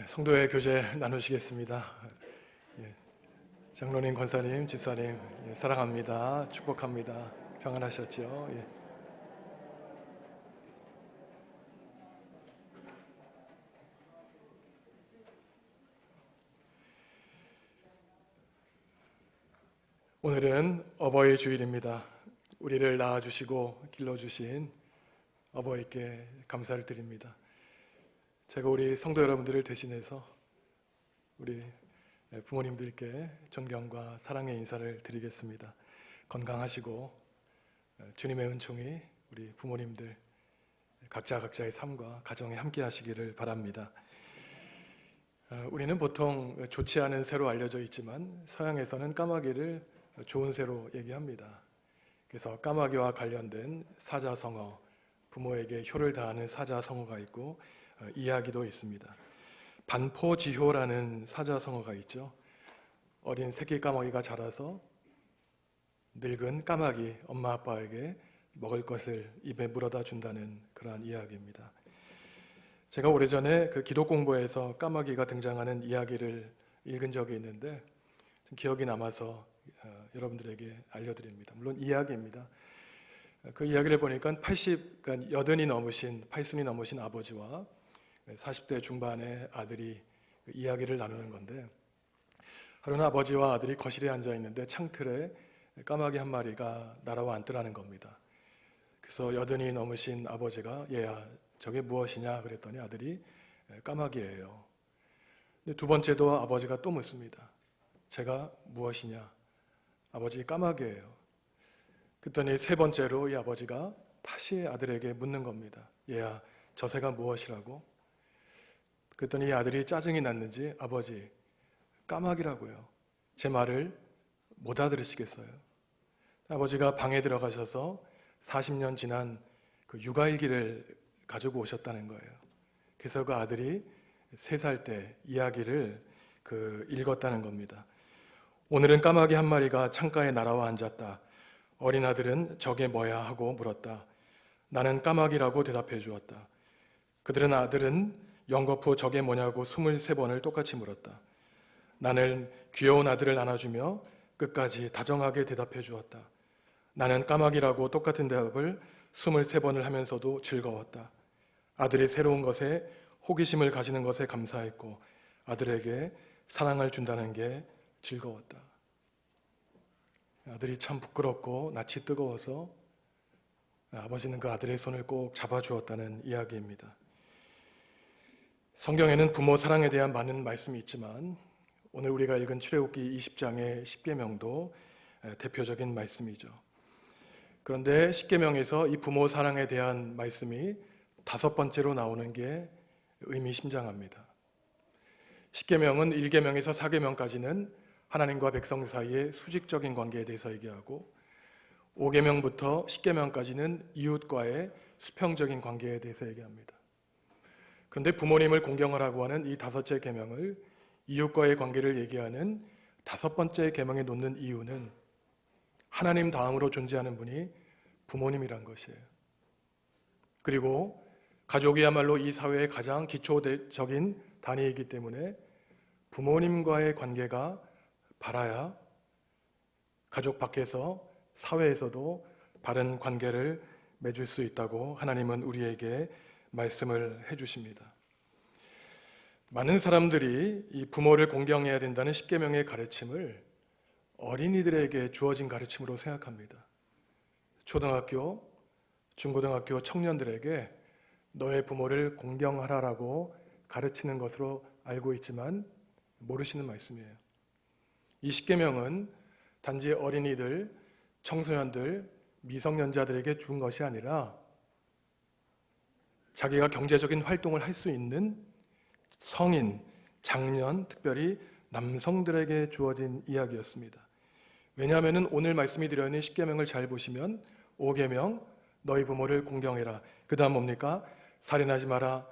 성도의 교제 나누시겠습니다. 장로님, 권사님, 집사님 사랑합니다. 축복합니다. 평안하셨죠? 오늘은 어버이 주일입니다. 우리를 낳아주시고 길러주신 어버이께 감사를 드립니다. 제가 우리 성도 여러분들을 대신해서 우리 부모님들께 존경과 사랑의 인사를 드리겠습니다. 건강하시고 주님의 은총이 우리 부모님들 각자의 삶과 가정에 함께 하시기를 바랍니다. 우리는 보통 좋지 않은 새로 알려져 있지만 서양에서는 까마귀를 좋은 새로 얘기합니다. 그래서 까마귀와 관련된 사자성어, 부모에게 효를 다하는 사자성어가 있고 이야기도 있습니다. 반포지효라는 사자성어가 있죠. 어린 새끼 까마귀가 자라서 늙은 까마귀 엄마 아빠에게 먹을 것을 입에 물어다 준다는 그러한 이야기입니다. 제가 오래전에 그 기독 공부에서 까마귀가 등장하는 이야기를 읽은 적이 있는데 기억이 남아서 여러분들에게 알려드립니다. 물론 이야기입니다. 그 이야기를 보니까 80이 넘으신 아버지와 40대 중반의 아들이 이야기를 나누는 건데, 하루는 아버지와 아들이 거실에 앉아 있는데 창틀에 까마귀 한 마리가 날아와 앉더라는 겁니다. 그래서 80이 넘으신 아버지가 얘야 저게 무엇이냐 그랬더니 아들이 까마귀예요. 근데 두 번째도 아버지가 또 묻습니다. 제가 무엇이냐? 아버지 까마귀예요. 그랬더니 세 번째로 이 아버지가 다시 아들에게 묻는 겁니다. 얘야 저 새가 무엇이라고? 그랬더니 이 아들이 짜증이 났는지 아버지 까마귀라고요. 제 말을 못 알아들으시겠어요? 아버지가 방에 들어가셔서 40년 지난 그 육아일기를 가지고 오셨다는 거예요. 그래서 그 아들이 3살 때 이야기를 읽었다는 겁니다. 오늘은 까마귀 한 마리가 창가에 날아와 앉았다. 어린 아들은 저게 뭐야 하고 물었다. 나는 까마귀라고 대답해 주었다. 아들은 연거푸 저게 뭐냐고 23번을 똑같이 물었다. 나는 귀여운 아들을 안아주며 끝까지 다정하게 대답해 주었다. 나는 까마귀라고 똑같은 대답을 23번을 하면서도 즐거웠다. 아들이 새로운 것에 호기심을 가지는 것에 감사했고 아들에게 사랑을 준다는 게 즐거웠다. 아들이 참 부끄럽고 낯이 뜨거워서 아버지는 그 아들의 손을 꼭 잡아주었다는 이야기입니다. 성경에는 부모 사랑에 대한 많은 말씀이 있지만 오늘 우리가 읽은 출애굽기 20장의 십계명도 대표적인 말씀이죠. 그런데 십계명에서 이 부모 사랑에 대한 말씀이 5번째로 나오는 게 의미심장합니다. 십계명은 1계명에서 4계명까지는 하나님과 백성 사이의 수직적인 관계에 대해서 얘기하고 5계명부터 10계명까지는 이웃과의 수평적인 관계에 대해서 얘기합니다. 그런데 부모님을 공경하라고 하는 이 5째 계명을 이웃과의 관계를 얘기하는 5번째 계명에 놓는 이유는 하나님 다음으로 존재하는 분이 부모님이란 것이에요. 그리고 가족이야말로 이 사회의 가장 기초적인 단위이기 때문에 부모님과의 관계가 바라야 가족 밖에서 사회에서도 바른 관계를 맺을 수 있다고 하나님은 우리에게 말씀을 해주십니다. 많은 사람들이 이 부모를 공경해야 된다는 십계명의 가르침을 어린이들에게 주어진 가르침으로 생각합니다. 초등학교, 중고등학교 청년들에게 너의 부모를 공경하라라고 가르치는 것으로 알고 있지만 모르시는 말씀이에요. 이 십계명은 단지 어린이들, 청소년들, 미성년자들에게 준 것이 아니라 자기가 경제적인 활동을 할 수 있는 성인, 장년, 특별히 남성들에게 주어진 이야기였습니다. 왜냐하면 오늘 말씀이 드려있는 십계명을 잘 보시면 5계명 너희 부모를 공경해라. 그 다음 뭡니까? 살인하지 마라,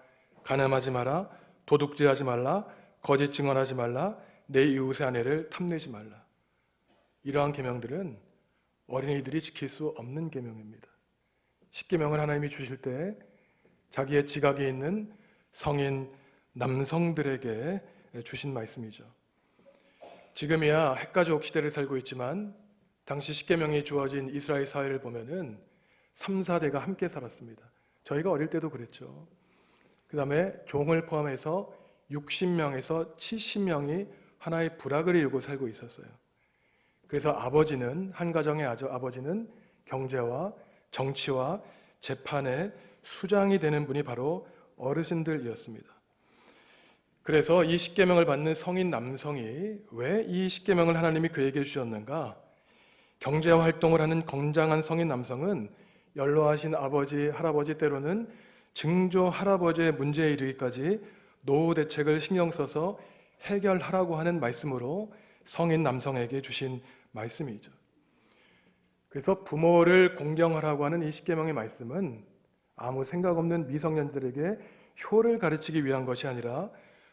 간음하지 마라, 도둑질하지 말라, 거짓 증언하지 말라, 내 이웃의 아내를 탐내지 말라. 이러한 계명들은 어린이들이 지킬 수 없는 계명입니다. 십계명을 하나님이 주실 때 자기의 지각에 있는 성인, 남성들에게 주신 말씀이죠. 지금이야 핵가족 시대를 살고 있지만 당시 십계명이 주어진 이스라엘 사회를 보면은 3, 4대가 함께 살았습니다. 저희가 어릴 때도 그랬죠. 그 다음에 종을 포함해서 60명에서 70명이 하나의 부락을 이루고 살고 있었어요. 그래서 아버지는, 한 가정의 아버지는 경제와 정치와 재판의 수장이 되는 분이 바로 어르신들이었습니다. 그래서 이 십계명을 받는 성인 남성이 왜 이 십계명을 하나님이 그에게 주셨는가? 경제 활동을 하는 건장한 성인 남성은 연로하신 아버지, 할아버지, 때로는 증조 할아버지의 문제에 이르기까지 노후 대책을 신경 써서 해결하라고 하는 말씀으로 성인 남성에게 주신 말씀이죠. 그래서 부모를 공경하라고 하는 이 십계명의 말씀은 아무 생각 없는 미성년들에게 효를 가르치기 위한 것이 아니라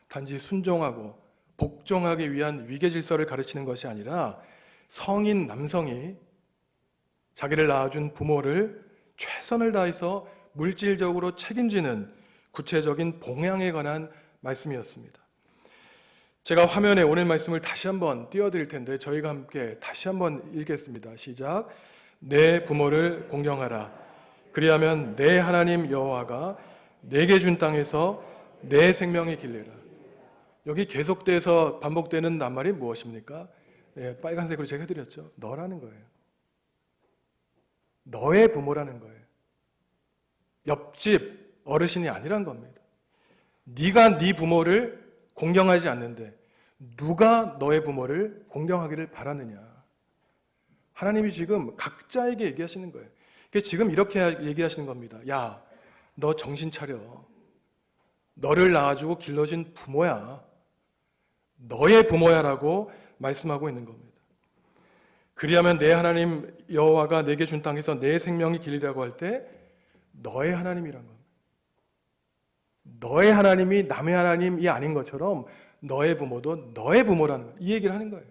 단지 순종하고 복종하기 위한 위계 질서를 가르치는 것이 아니라 성인 남성이 자기를 낳아준 부모를 최선을 다해서 물질적으로 책임지는 구체적인 봉양에 관한 말씀이었습니다. 제가 화면에 오늘 말씀을 다시 한번 띄워드릴 텐데 저희가 함께 다시 한번 읽겠습니다. 시작. 내 부모를 공경하라. 그리하면 내 하나님 여호와가 내게 준 땅에서 내 생명이 길리라. 여기 계속돼서 반복되는 낱말이 무엇입니까? 빨간색으로 제가 해드렸죠. 너라는 거예요. 너의 부모라는 거예요. 옆집 어르신이 아니란 겁니다. 네가 네 부모를 공경하지 않는데 누가 너의 부모를 공경하기를 바라느냐. 하나님이 지금 각자에게 얘기하시는 거예요. 지금 이렇게 얘기하시는 겁니다. 야, 너 정신 차려. 너를 낳아주고 길러준 부모야. 너의 부모야라고 말씀하고 있는 겁니다. 그리하면 내 하나님 여호와가 내게 준 땅에서 내 생명이 길리라고 할 때 너의 하나님이란 겁니다. 너의 하나님이 남의 하나님이 아닌 것처럼 너의 부모도 너의 부모라는 거예요. 이 얘기를 하는 거예요.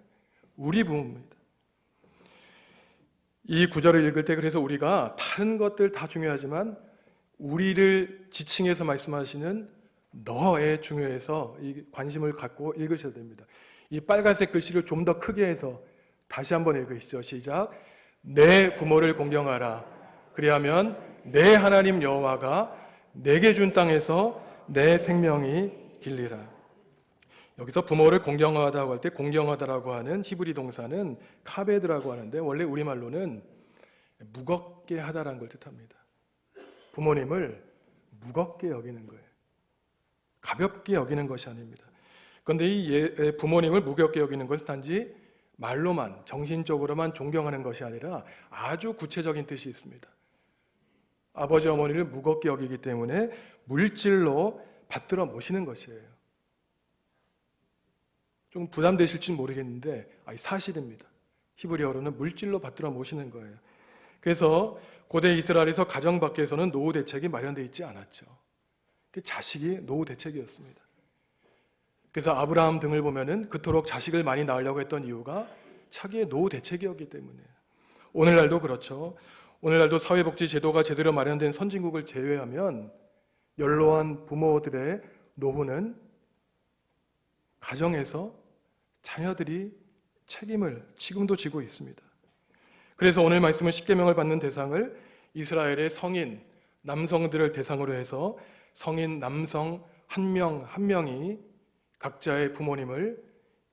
우리 부모입니다. 이 구절을 읽을 때 그래서 우리가 다른 것들 다 중요하지만 우리를 지칭해서 말씀하시는 너에 중요해서 이 관심을 갖고 읽으셔야 됩니다. 이 빨간색 글씨를 좀 더 크게 해서 다시 한번 읽으시죠. 시작. 내 부모를 공경하라. 그리하면 내 하나님 여호와가 내게 준 땅에서 내 생명이 길리라. 여기서 부모를 공경하다고 할 때 공경하다라고 하는 히브리 동사는 카베드라고 하는데 원래 우리말로는 무겁게 하다라는 걸 뜻합니다. 부모님을 무겁게 여기는 거예요. 가볍게 여기는 것이 아닙니다. 그런데 이 부모님을 무겁게 여기는 것은 단지 말로만, 정신적으로만 존경하는 것이 아니라 아주 구체적인 뜻이 있습니다. 아버지, 어머니를 무겁게 여기기 때문에 물질로 받들어 모시는 것이에요. 좀 부담되실지 모르겠는데 사실입니다. 히브리어로는 물질로 받들어 모시는 거예요. 그래서 고대 이스라엘에서 가정 밖에서는 노후 대책이 마련되어 있지 않았죠. 자식이 노후 대책이었습니다. 그래서 아브라함 등을 보면은 그토록 자식을 많이 낳으려고 했던 이유가 자기의 노후 대책이었기 때문이에요. 오늘날도 그렇죠. 오늘날도 사회복지 제도가 제대로 마련된 선진국을 제외하면 연로한 부모들의 노후는 가정에서 자녀들이 책임을 지금도 지고 있습니다. 그래서 오늘 말씀은 십계명을 받는 대상을 이스라엘의 성인 남성들을 대상으로 해서 성인 남성 한 명 한 명이 각자의 부모님을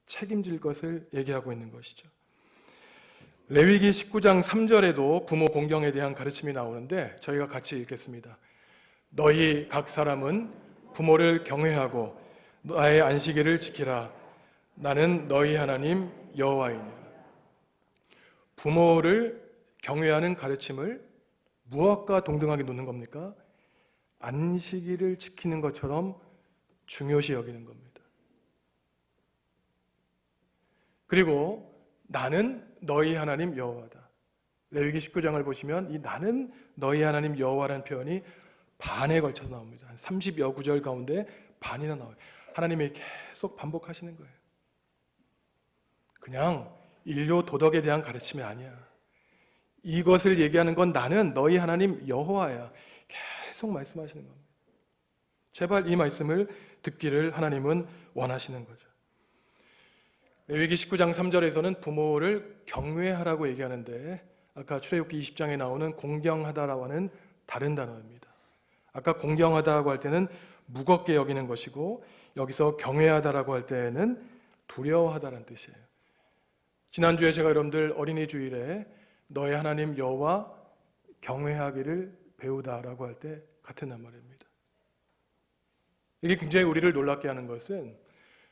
책임질 것을 얘기하고 있는 것이죠. 레위기 19장 3절에도 부모 공경에 대한 가르침이 나오는데 저희가 같이 읽겠습니다. 너희 각 사람은 부모를 경외하고 나의 안식일을 지키라. 나는 너희 하나님 여호와이니라. 부모를 경외하는 가르침을 무엇과 동등하게 놓는 겁니까? 안식일을 지키는 것처럼 중요시 여기는 겁니다. 그리고 나는 너희 하나님 여호와다. 레위기 19장을 보시면 이 나는 너희 하나님 여호와라는 표현이 반에 걸쳐서 나옵니다. 한 30여 구절 가운데 반이나 나와요. 하나님이 계속 반복하시는 거예요. 그냥 인류 도덕에 대한 가르침이 아니야. 이것을 얘기하는 건 나는 너희 하나님 여호와야. 계속 말씀하시는 겁니다. 제발 이 말씀을 듣기를 하나님은 원하시는 거죠. 레위기 19장 3절에서는 부모를 경외하라고 얘기하는데 아까 출애굽기 20장에 나오는 공경하다라고 하는 다른 단어입니다. 아까 공경하다라고 할 때는 무겁게 여기는 것이고 여기서 경외하다라고 할 때는 두려워하다라는 뜻이에요. 지난주에 제가 여러분들 어린이 주일에 너의 하나님 여호와 경외하기를 배우다라고 할 때 같은 말입니다. 이게 굉장히 우리를 놀랍게 하는 것은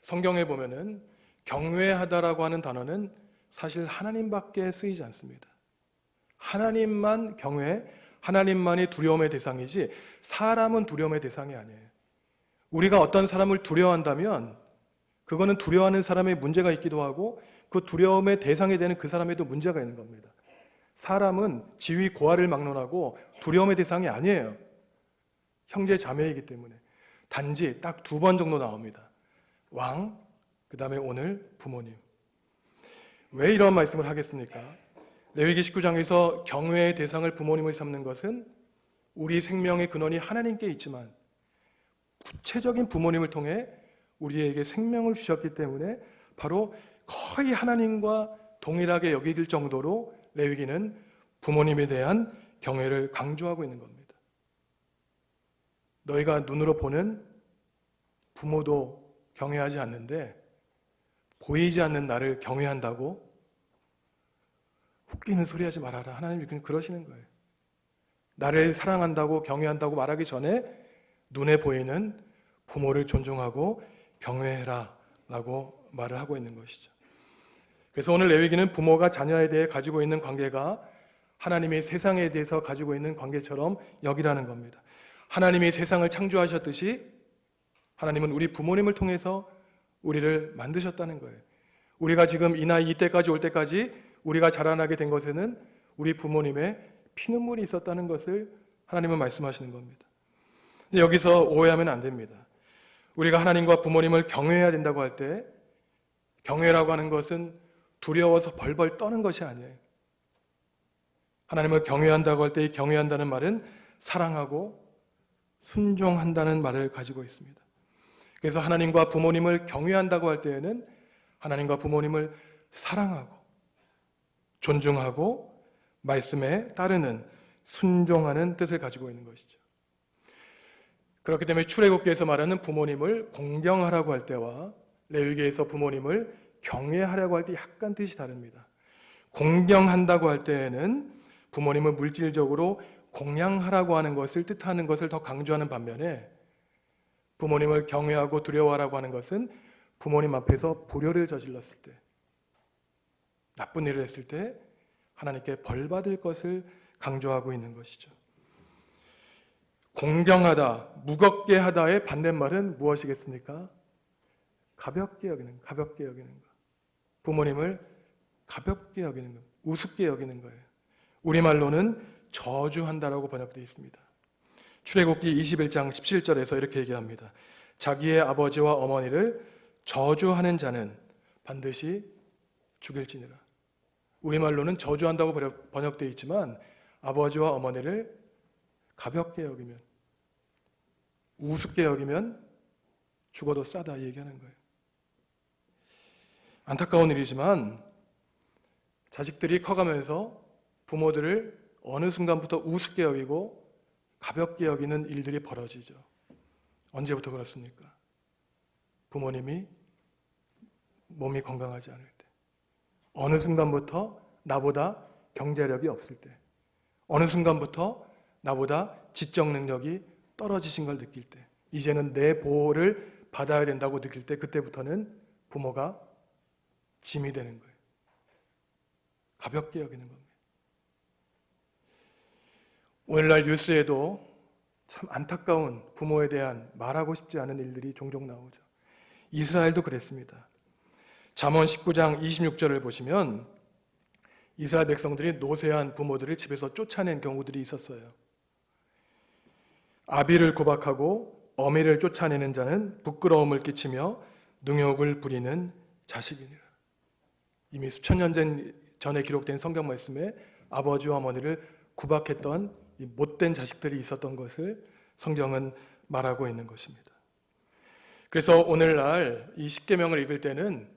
성경에 보면은 경외하다라고 하는 단어는 사실 하나님밖에 쓰이지 않습니다. 하나님만 경외, 하나님만이 두려움의 대상이지 사람은 두려움의 대상이 아니에요. 우리가 어떤 사람을 두려워한다면 그거는 두려워하는 사람의 문제가 있기도 하고 그 두려움의 대상이 되는 그 사람에도 문제가 있는 겁니다. 사람은 지위 고하를 막론하고 두려움의 대상이 아니에요. 형제 자매이기 때문에. 단지 딱 2번 정도 나옵니다. 왕, 그 다음에 오늘 부모님. 왜 이런 말씀을 하겠습니까? 레위기 19장에서 경외의 대상을 부모님을 삼는 것은 우리 생명의 근원이 하나님께 있지만 구체적인 부모님을 통해 우리에게 생명을 주셨기 때문에 바로 거의 하나님과 동일하게 여길 정도로 레위기는 부모님에 대한 경외를 강조하고 있는 겁니다. 너희가 눈으로 보는 부모도 경외하지 않는데 보이지 않는 나를 경외한다고? 웃기는 소리 하지 말아라. 하나님이 그러시는 거예요. 나를 사랑한다고 경외한다고 말하기 전에 눈에 보이는 부모를 존중하고 경외해라 라고 말을 하고 있는 것이죠. 그래서 오늘 레위기는 부모가 자녀에 대해 가지고 있는 관계가 하나님이 세상에 대해서 가지고 있는 관계처럼 여기라는 겁니다. 하나님이 세상을 창조하셨듯이 하나님은 우리 부모님을 통해서 우리를 만드셨다는 거예요. 우리가 지금 이 나이 이때까지 올 때까지 우리가 자라나게 된 것에는 우리 부모님의 피눈물이 있었다는 것을 하나님은 말씀하시는 겁니다. 근데 여기서 오해하면 안 됩니다. 우리가 하나님과 부모님을 경외해야 된다고 할 때 경외라고 하는 것은 두려워서 벌벌 떠는 것이 아니에요. 하나님을 경외한다고 할 때 이 경외한다는 말은 사랑하고 순종한다는 말을 가지고 있습니다. 그래서 하나님과 부모님을 경외한다고 할 때에는 하나님과 부모님을 사랑하고 존중하고 말씀에 따르는 순종하는 뜻을 가지고 있는 것이죠. 그렇기 때문에 출애굽기에서 말하는 부모님을 공경하라고 할 때와 레위기에서 부모님을 경외하라고 할 때 약간 뜻이 다릅니다. 공경한다고 할 때에는 부모님을 물질적으로 공양하라고 하는 것을 뜻하는 것을 더 강조하는 반면에 부모님을 경외하고 두려워하라고 하는 것은 부모님 앞에서 불효를 저질렀을 때, 나쁜 일을 했을 때 하나님께 벌 받을 것을 강조하고 있는 것이죠. 공경하다, 무겁게 하다의 반대말은 무엇이겠습니까? 가볍게 여기는 것. 부모님을 가볍게 여기는 것, 우습게 여기는 거예요. 우리말로는 저주한다라고 번역되어 있습니다. 출애굽기 21장 17절에서 이렇게 얘기합니다. 자기의 아버지와 어머니를 저주하는 자는 반드시 죽일지니라. 우리말로는 저주한다고 번역되어 있지만 아버지와 어머니를 가볍게 여기면, 우습게 여기면 죽어도 싸다 얘기하는 거예요. 안타까운 일이지만 자식들이 커가면서 부모들을 어느 순간부터 우습게 여기고 가볍게 여기는 일들이 벌어지죠. 언제부터 그렇습니까? 부모님이 몸이 건강하지 않을 때, 어느 순간부터 나보다 경제력이 없을 때, 어느 순간부터 나보다 지적 능력이 떨어지신 걸 느낄 때, 이제는 내 보호를 받아야 된다고 느낄 때, 그때부터는 부모가 짐이 되는 거예요. 가볍게 여기는 겁니다. 오늘날 뉴스에도 참 안타까운 부모에 대한 말하고 싶지 않은 일들이 종종 나오죠. 이스라엘도 그랬습니다. 잠언 19장 26절을 보시면 이스라엘 백성들이 노쇠한 부모들을 집에서 쫓아낸 경우들이 있었어요. 아비를 구박하고 어미를 쫓아내는 자는 부끄러움을 끼치며 능욕을 부리는 자식이니라. 이미 수천 년 전에 기록된 성경 말씀에 아버지와 어머니를 구박했던 이 못된 자식들이 있었던 것을 성경은 말하고 있는 것입니다. 그래서 오늘날 이 십계명을 읽을 때는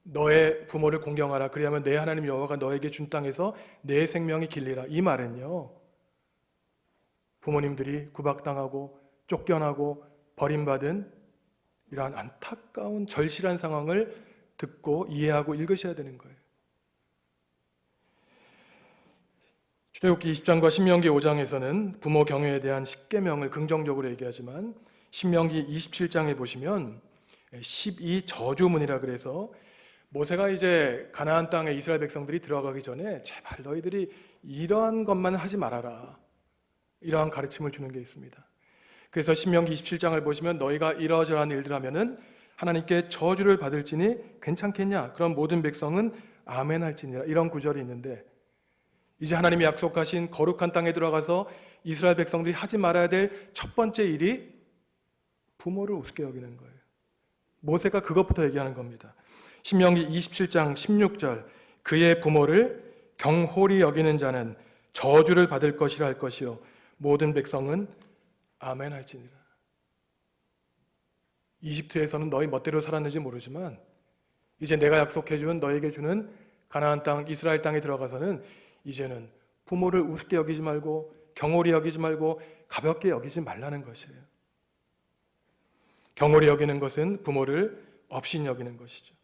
너의 부모를 공경하라. 그리하면 내 하나님 여호와가 너에게 준 땅에서 내 생명이 길리라. 이 말은요, 부모님들이 구박당하고 쫓겨나고 버림받은 이러한 안타까운 절실한 상황을 듣고 이해하고 읽으셔야 되는 거예요. 출애굽기 20장과 신명기 5장에서는 부모 경외에 대한 십계명을 긍정적으로 얘기하지만 신명기 27장에 보시면 12저주문이라 그래서 모세가 이제 가나안 땅에 이스라엘 백성들이 들어가기 전에 제발 너희들이 이러한 것만 하지 말아라, 이러한 가르침을 주는 게 있습니다. 그래서 신명기 27장을 보시면 너희가 이러저러한 일들 하면은 하나님께 저주를 받을지니 괜찮겠냐? 그럼 모든 백성은 아멘 할지니라. 이런 구절이 있는데 이제 하나님이 약속하신 거룩한 땅에 들어가서 이스라엘 백성들이 하지 말아야 될 첫 번째 일이 부모를 우습게 여기는 거예요. 모세가 그것부터 얘기하는 겁니다. 신명기 27장 16절 그의 부모를 경홀히 여기는 자는 저주를 받을 것이라 할 것이요 모든 백성은 아멘 할지니라. 이집트에서는 너희 멋대로 살았는지 모르지만 이제 내가 약속해 준 너에게 주는 가나안 땅 이스라엘 땅에 들어가서는 이제는 부모를 우습게 여기지 말고 경홀히 여기지 말고 가볍게 여기지 말라는 것이에요. 경홀히 여기는 것은 부모를 업신 여기는 것이죠.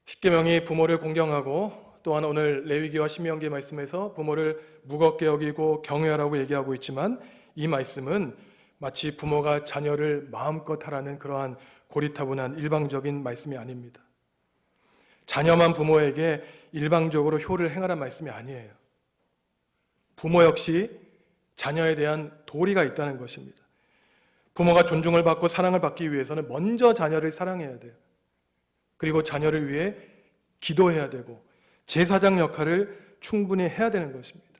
십계명이 부모를 공경하고 또한 오늘 레위기와 신명기 말씀에서 부모를 무겁게 여기고 경외하라고 얘기하고 있지만 이 말씀은 마치 부모가 자녀를 마음껏 하라는 그러한 고리타분한 일방적인 말씀이 아닙니다. 자녀만 부모에게 일방적으로 효를 행하라는 말씀이 아니에요. 부모 역시 자녀에 대한 도리가 있다는 것입니다. 부모가 존중을 받고 사랑을 받기 위해서는 먼저 자녀를 사랑해야 돼요. 그리고 자녀를 위해 기도해야 되고 제사장 역할을 충분히 해야 되는 것입니다.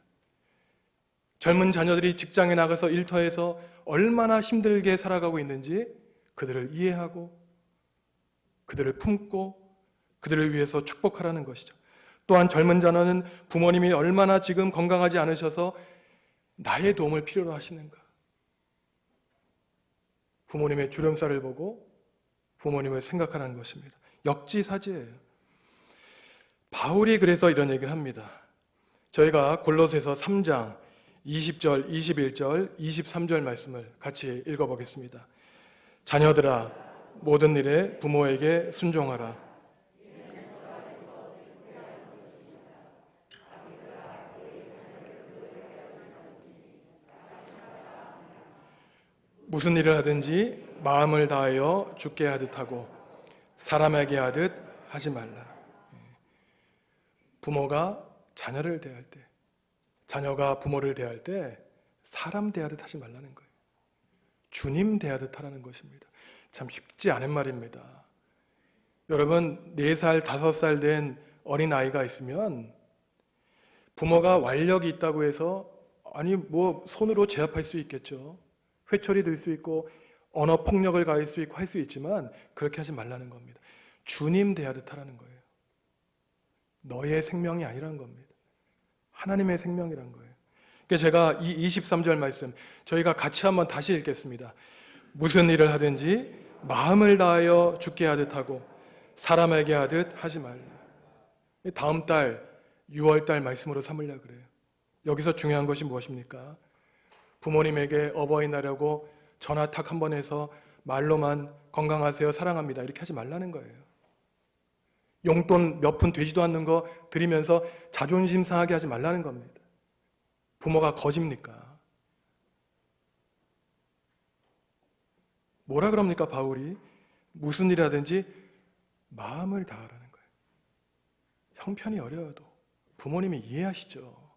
젊은 자녀들이 직장에 나가서 일터에서 얼마나 힘들게 살아가고 있는지 그들을 이해하고 그들을 품고 그들을 위해서 축복하라는 것이죠. 또한 젊은 자녀는 부모님이 얼마나 지금 건강하지 않으셔서 나의 도움을 필요로 하시는가. 부모님의 주름살을 보고 부모님을 생각하라는 것입니다. 역지사지예요. 바울이 그래서 이런 얘기를 합니다. 저희가 골로새서 3장 20절, 21절, 23절 말씀을 같이 읽어보겠습니다. 자녀들아 모든 일에 부모에게 순종하라. 무슨 일을 하든지 마음을 다하여 주께 하듯 하고 사람에게 하듯 하지 말라. 부모가 자녀를 대할 때, 자녀가 부모를 대할 때 사람 대하듯 하지 말라는 거예요. 주님 대하듯 하라는 것입니다. 참 쉽지 않은 말입니다. 여러분 4살, 5살 된 어린아이가 있으면 부모가 완력이 있다고 해서 아니 뭐 손으로 제압할 수 있겠죠. 회초리 들 수 있고 언어 폭력을 가할 수 있고 할 수 있지만 그렇게 하지 말라는 겁니다. 주님 대하듯 하라는 거예요. 너의 생명이 아니라는 겁니다. 하나님의 생명이란 거예요. 그래서 제가 이 23절 말씀 저희가 같이 한번 다시 읽겠습니다. 무슨 일을 하든지 마음을 다하여 주께 하듯 하고 사람에게 하듯 하지 말라. 다음 달 6월 달 말씀으로 삼으려고 그래요. 여기서 중요한 것이 무엇입니까? 부모님에게 어버이날이라고 전화 탁 한 번 해서 말로만 건강하세요, 사랑합니다 이렇게 하지 말라는 거예요. 용돈 몇 푼 되지도 않는 거 드리면서 자존심 상하게 하지 말라는 겁니다. 부모가 거짓입니까? 뭐라 그럽니까 바울이? 무슨 일이라든지 마음을 다하라는 거예요. 형편이 어려워도 부모님이 이해하시죠.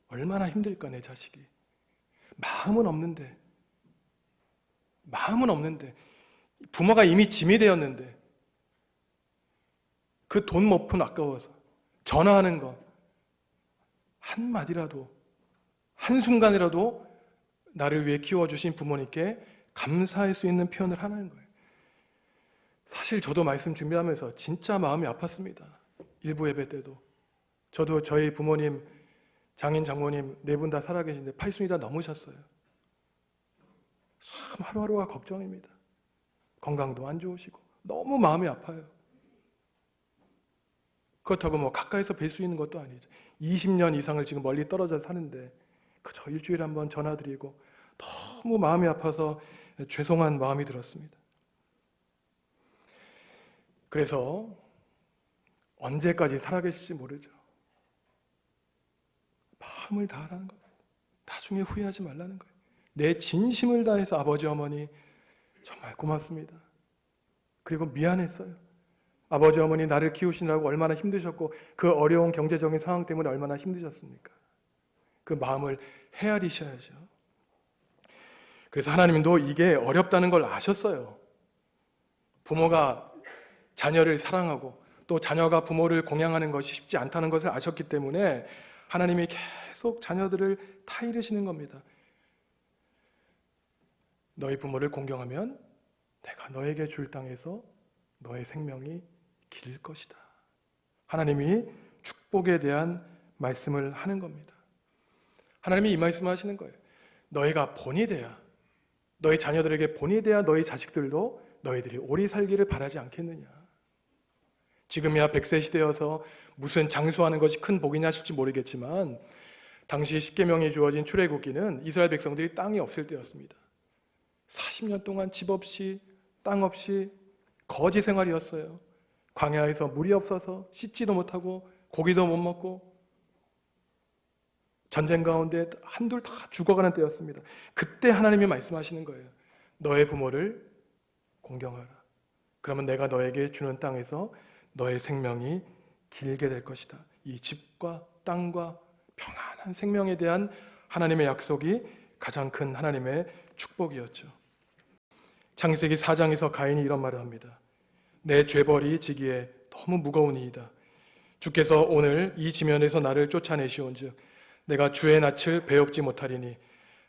얼마나 힘들까 내 자식이. 마음은 없는데 부모가 이미 짐이 되었는데 그 돈 몇 푼 아까워서 전화하는 거 한마디라도 한순간이라도 나를 위해 키워주신 부모님께 감사할 수 있는 표현을 하는 거예요. 사실 저도 말씀 준비하면서 진짜 마음이 아팠습니다. 일부 예배 때도 저도 저희 부모님 장인 장모님 4분 다 살아계신데 80이 다 넘으셨어요. 참 하루하루가 걱정입니다. 건강도 안 좋으시고 너무 마음이 아파요. 그렇다고 뭐 가까이서 뵐 수 있는 것도 아니죠. 20년 이상을 지금 멀리 떨어져 사는데 그저 일주일에 한번 전화드리고 너무 마음이 아파서 죄송한 마음이 들었습니다. 그래서 언제까지 살아계실지 모르죠. 마음을 다하라는 거예요. 나중에 후회하지 말라는 거예요. 내 진심을 다해서 아버지 어머니 정말 고맙습니다. 그리고 미안했어요. 아버지 어머니 나를 키우시느라고 얼마나 힘드셨고 그 어려운 경제적인 상황 때문에 얼마나 힘드셨습니까? 그 마음을 헤아리셔야죠. 그래서 하나님도 이게 어렵다는 걸 아셨어요. 부모가 자녀를 사랑하고 또 자녀가 부모를 공양하는 것이 쉽지 않다는 것을 아셨기 때문에 하나님이 계속 자녀들을 타이르시는 겁니다. 너희 부모를 공경하면 내가 너에게 줄 땅에서 너의 생명이 길 것이다. 하나님이 축복에 대한 말씀을 하는 겁니다. 하나님이 이 말씀을 하시는 거예요. 너희가 본이 돼야, 너희 자녀들에게 본이 돼야 너희 자식들도 너희들이 오래 살기를 바라지 않겠느냐. 지금이야 100세 시대여서 무슨 장수하는 것이 큰 복이냐 싶지 모르겠지만 당시 십계명이 주어진 출애굽기는 이스라엘 백성들이 땅이 없을 때였습니다. 40년 동안 집 없이 땅 없이 거지 생활이었어요. 광야에서 물이 없어서 씻지도 못하고 고기도 못 먹고 전쟁 가운데 한둘 다 죽어가는 때였습니다. 그때 하나님이 말씀하시는 거예요. 너의 부모를 공경하라. 그러면 내가 너에게 주는 땅에서 너의 생명이 길게 될 것이다. 이 집과 땅과 평안한 생명에 대한 하나님의 약속이 가장 큰 하나님의 축복이었죠. 창세기 4장에서 가인이 이런 말을 합니다. 내 죄벌이 지기에 너무 무거우니이다. 주께서 오늘 이 지면에서 나를 쫓아내시온즉 내가 주의 낯을 배웁지 못하리니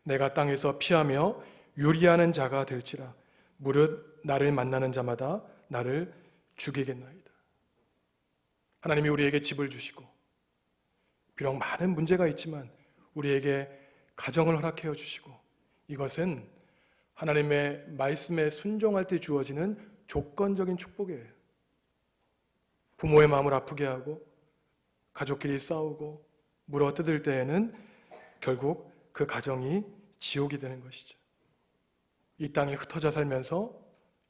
내가 땅에서 피하며 유리하는 자가 될지라 무릇 나를 만나는 자마다 나를 죽이겠나이다. 하나님이 우리에게 집을 주시고 비록 많은 문제가 있지만 우리에게 가정을 허락해 주시고 이것은 하나님의 말씀에 순종할 때 주어지는 조건적인 축복이에요. 부모의 마음을 아프게 하고 가족끼리 싸우고 물어뜯을 때에는 결국 그 가정이 지옥이 되는 것이죠. 이 땅에 흩어져 살면서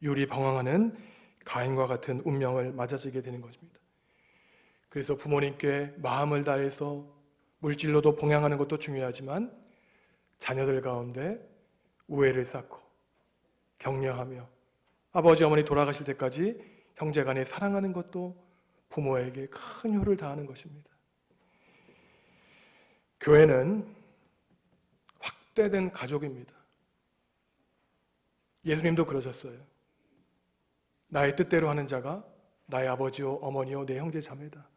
유리방황하는 가인과 같은 운명을 맞아지게 되는 것입니다. 그래서 부모님께 마음을 다해서 물질로도 봉양하는 것도 중요하지만 자녀들 가운데 우애를 쌓고 격려하며 아버지 어머니 돌아가실 때까지 형제간에 사랑하는 것도 부모에게 큰 효를 다하는 것입니다. 교회는 확대된 가족입니다. 예수님도 그러셨어요. 나의 뜻대로 하는 자가 나의 아버지요 어머니요 내 형제 자매다.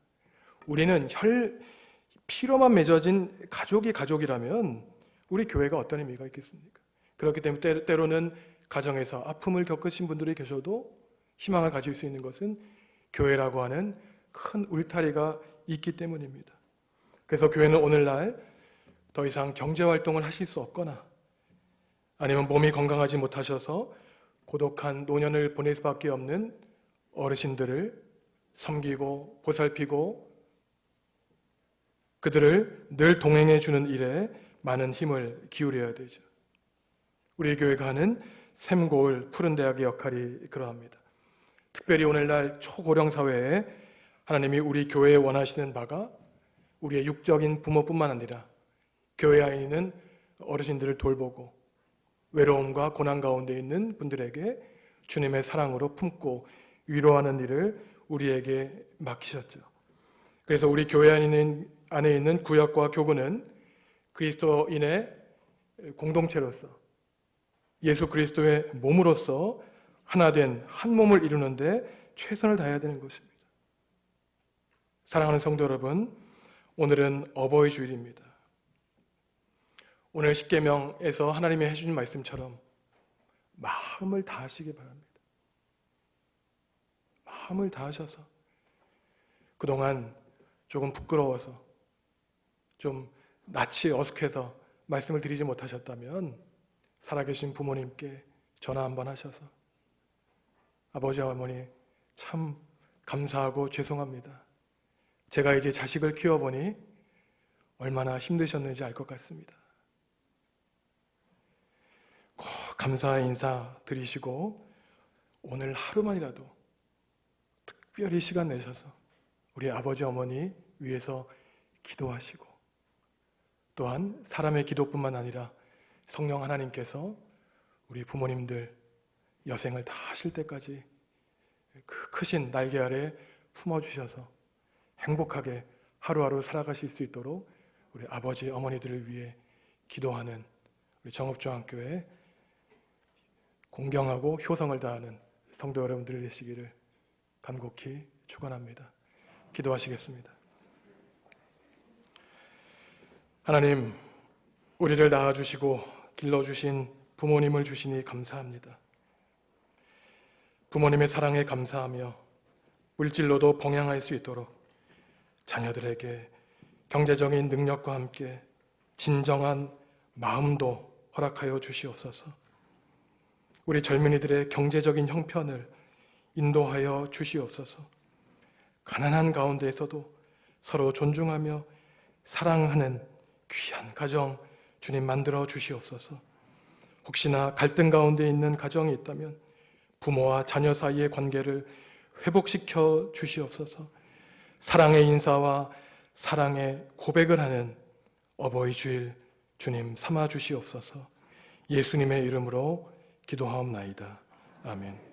우리는 피로만 맺어진 가족이 가족이라면 우리 교회가 어떤 의미가 있겠습니까? 그렇기 때문에 때로는 가정에서 아픔을 겪으신 분들이 계셔도 희망을 가질 수 있는 것은 교회라고 하는 큰 울타리가 있기 때문입니다. 그래서 교회는 오늘날 더 이상 경제활동을 하실 수 없거나 아니면 몸이 건강하지 못하셔서 고독한 노년을 보낼 수밖에 없는 어르신들을 섬기고 보살피고 그들을 늘 동행해 주는 일에 많은 힘을 기울여야 되죠. 우리 교회가 하는 샘고을 푸른대학의 역할이 그러합니다. 특별히 오늘날 초고령 사회에 하나님이 우리 교회에 원하시는 바가 우리의 육적인 부모뿐만 아니라 교회 안에 있는 어르신들을 돌보고 외로움과 고난 가운데 있는 분들에게 주님의 사랑으로 품고 위로하는 일을 우리에게 맡기셨죠. 그래서 우리 교회 안에 있는 구역과 교구는 그리스도인의 공동체로서 예수 그리스도의 몸으로서 하나 된 한 몸을 이루는데 최선을 다해야 되는 것입니다. 사랑하는 성도 여러분, 오늘은 어버이 주일입니다. 오늘 십계명에서 하나님이 해주신 말씀처럼 마음을 다하시기 바랍니다. 마음을 다하셔서 그동안 조금 부끄러워서 좀 낯이 어색해서 말씀을 드리지 못하셨다면 살아계신 부모님께 전화 한번 하셔서 아버지, 어머니 참 감사하고 죄송합니다. 제가 이제 자식을 키워보니 얼마나 힘드셨는지 알 것 같습니다. 꼭 감사의 인사 드리시고 오늘 하루만이라도 특별히 시간 내셔서 우리 아버지, 어머니 위해서 기도하시고, 또한 사람의 기도뿐만 아니라 성령 하나님께서 우리 부모님들 여생을 다 하실 때까지 그 크신 날개 아래 품어주셔서 행복하게 하루하루 살아가실 수 있도록 우리 아버지, 어머니들을 위해 기도하는 우리 정읍중앙교회 공경하고 효성을 다하는 성도 여러분들 되시기를 간곡히 축원합니다. 기도하시겠습니다. 하나님, 우리를 낳아주시고 길러주신 부모님을 주시니 감사합니다. 부모님의 사랑에 감사하며 물질로도 봉양할 수 있도록 자녀들에게 경제적인 능력과 함께 진정한 마음도 허락하여 주시옵소서. 우리 젊은이들의 경제적인 형편을 인도하여 주시옵소서. 가난한 가운데에서도 서로 존중하며 사랑하는 귀한 가정 주님 만들어 주시옵소서. 혹시나 갈등 가운데 있는 가정이 있다면 부모와 자녀 사이의 관계를 회복시켜 주시옵소서. 사랑의 인사와 사랑의 고백을 하는 어버이 주일 주님 삼아 주시옵소서. 예수님의 이름으로 기도하옵나이다. 아멘.